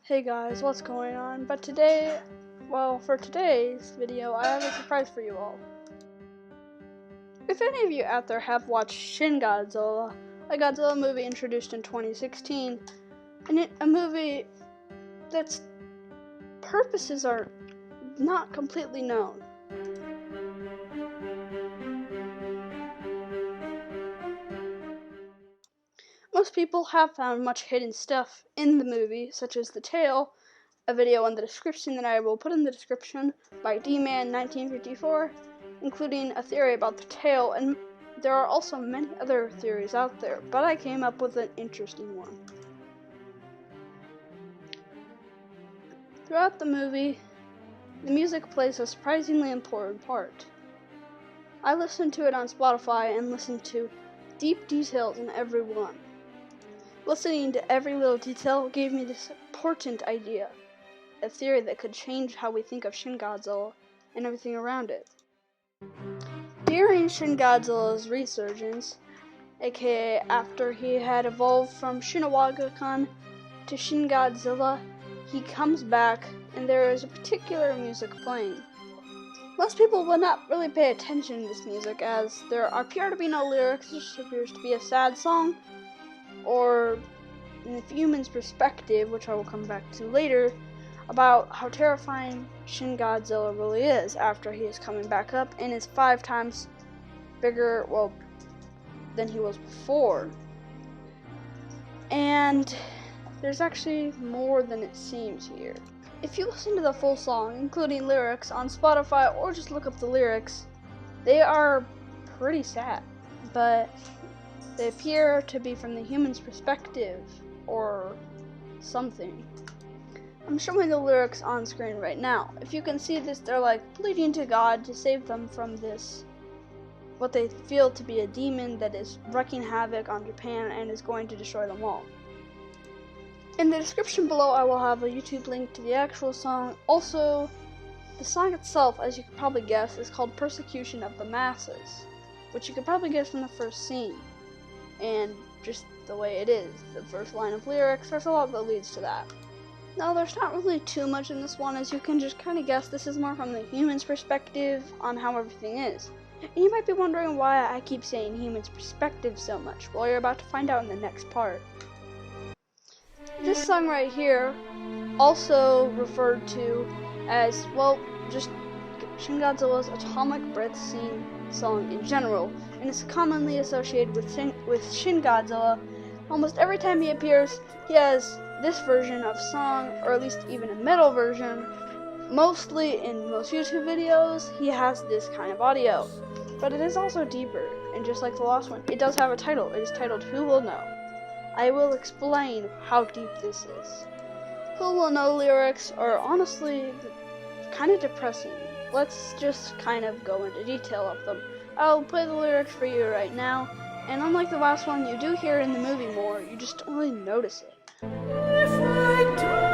Hey guys, what's going on? For today's video, I have a surprise for you all. If any of you out there have watched Shin Godzilla, a Godzilla movie introduced in 2016, and a movie that's purposes are not completely known. Most people have found much hidden stuff in the movie, such as the tail, a video in the description that I will put in the description by D-Man1954, including a theory about the tail, and there are also many other theories out there, but I came up with an interesting one. Throughout the movie, the music plays a surprisingly important part. I listened to it on Spotify and listened to deep details in every one. Listening to every little detail gave me this important idea, a theory that could change how we think of Shin Godzilla and everything around it. During Shin Godzilla's resurgence, aka after he had evolved from Shinawagakan to Shin Godzilla, he comes back and there is a particular music playing. Most people will not really pay attention to this music as there appear to be no lyrics. It just appears to be a sad song, or in the human's perspective, which I will come back to later, about how terrifying Shin Godzilla really is after he is coming back up and is 5 times bigger, than he was before. And there's actually more than it seems here. If you listen to the full song, including lyrics, on Spotify or just look up the lyrics, they are pretty sad, but they appear to be from the human's perspective, or something. I'm showing the lyrics on screen right now. If you can see this, they're like pleading to God to save them from this, what they feel to be a demon that is wreaking havoc on Japan and is going to destroy them all. In the description below, I will have a YouTube link to the actual song. Also, the song itself, as you could probably guess, is called Persecution of the Masses, which you could probably guess from the first scene. And just the way it is, the first line of lyrics, there's a lot that leads to that. Now, there's not really too much in this one, as you can just kind of guess this is more from the human's perspective on how everything is. And you might be wondering why I keep saying human's perspective so much. Well, you're about to find out in the next part. This song right here, also referred to as, just Shin Godzilla's Atomic Breath Scene song in general, and is commonly associated with Shin Godzilla. Almost every time he appears, he has this version of song, or at least even a metal version. Mostly in most YouTube videos, he has this kind of audio, but it is also deeper, and just like the last one, it does have a title. It is titled Who Will Know. I will explain how deep this is. Who Will Know lyrics are honestly kind of depressing. Let's just kind of go into detail of them. I'll play the lyrics for you right now, and unlike the last one, you do hear it in the movie more, you just don't really notice it. If I die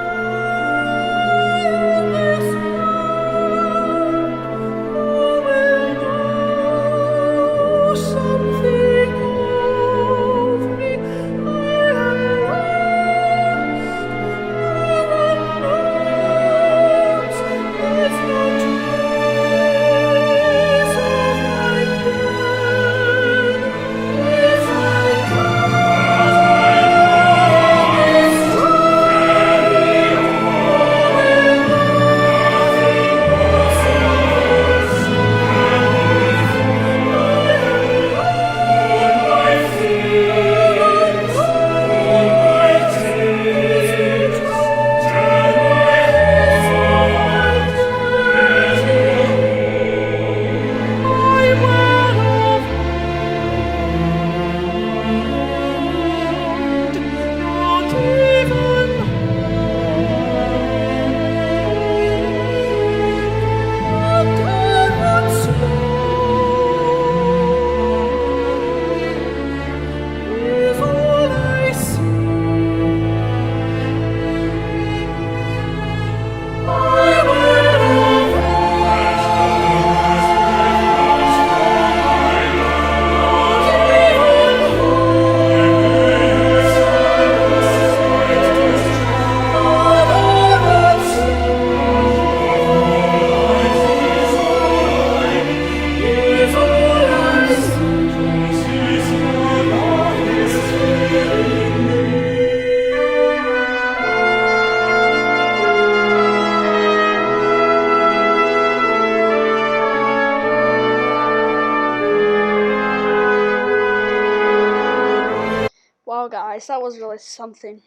guys, that was really something.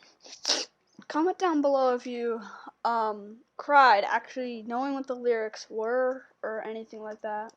Comment down below if you cried actually knowing what the lyrics were or anything like that.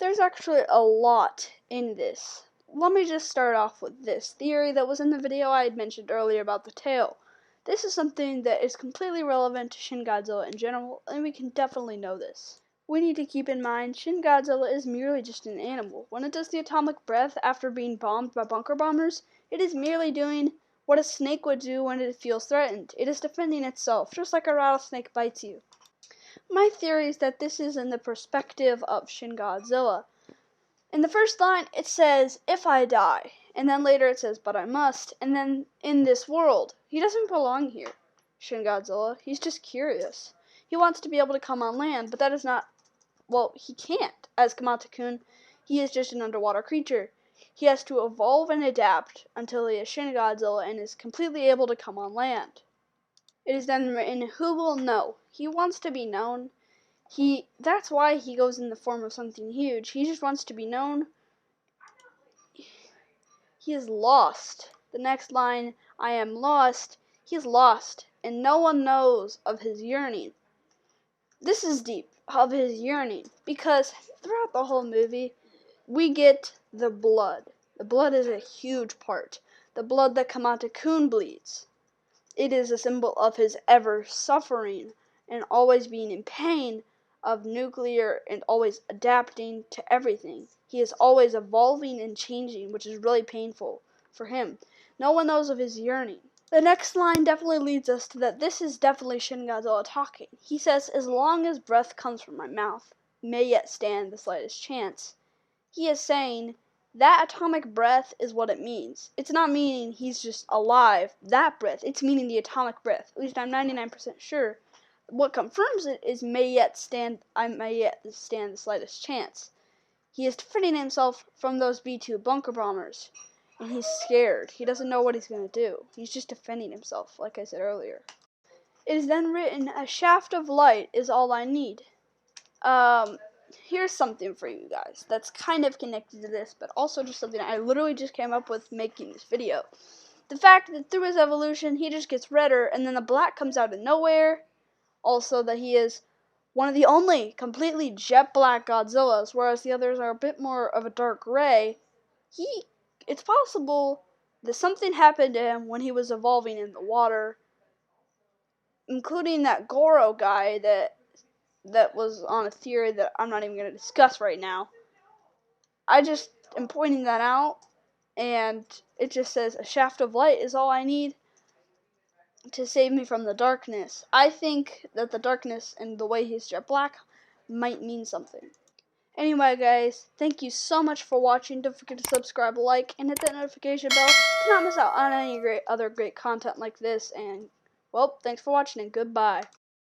There's actually a lot in this. Let me just start off with this theory that was in the video I had mentioned earlier about the tail. This is something that is completely relevant to Shin Godzilla in general, and we can definitely know this. We need to keep in mind Shin Godzilla is merely just an animal. When it does the atomic breath after being bombed by bunker bombers, it is merely doing what a snake would do when it feels threatened. It is defending itself, just like a rattlesnake bites you. My theory is that this is in the perspective of Shin Godzilla. In the first line, it says, "If I die," and then later it says, "But I must," and then, "In this world." He doesn't belong here, Shin Godzilla. He's just curious. He wants to be able to come on land, but that is not, well, he can't. As Kamata-kun, he is just an underwater creature. He has to evolve and adapt until he is Shin Godzilla and is completely able to come on land. It is then written, "Who will know?" He wants to be known. That's why he goes in the form of something huge. He just wants to be known. He is lost. The next line, "I am lost." He is lost, and no one knows of his yearning. This is deep, of his yearning, because throughout the whole movie, we get the blood. The blood is a huge part. The blood that Kamata-kun bleeds. It is a symbol of his ever suffering and always being in pain, of nuclear and always adapting to everything. He is always evolving and changing, which is really painful for him. No one knows of his yearning. The next line definitely leads us to that this is definitely Shin Godzilla talking. He says, "As long as breath comes from my mouth, may yet stand the slightest chance." He is saying that atomic breath is what it means. It's not meaning he's just alive, that breath. It's meaning the atomic breath. At least I'm 99% sure. What confirms it is I may yet stand the slightest chance. He is defending himself from those B-2 bunker bombers. And he's scared. He doesn't know what he's going to do. He's just defending himself, like I said earlier. It is then written, "A shaft of light is all I need." Here's something for you guys that's kind of connected to this, but also just something I literally just came up with making this video. The fact that through his evolution, he just gets redder, and then the black comes out of nowhere. Also, that he is one of the only completely jet black Godzillas, whereas the others are a bit more of a dark gray. It's possible that something happened to him when he was evolving in the water, including that Goro guy that was on a theory that I'm not even going to discuss right now. I just am pointing that out, and it just says, "A shaft of light is all I need to save me from the darkness." I think that the darkness and the way he's jet black might mean something. Anyway, guys, thank you so much for watching. Don't forget to subscribe, like, and hit that notification bell to not miss out on any other great content like this. And, well, thanks for watching, and goodbye.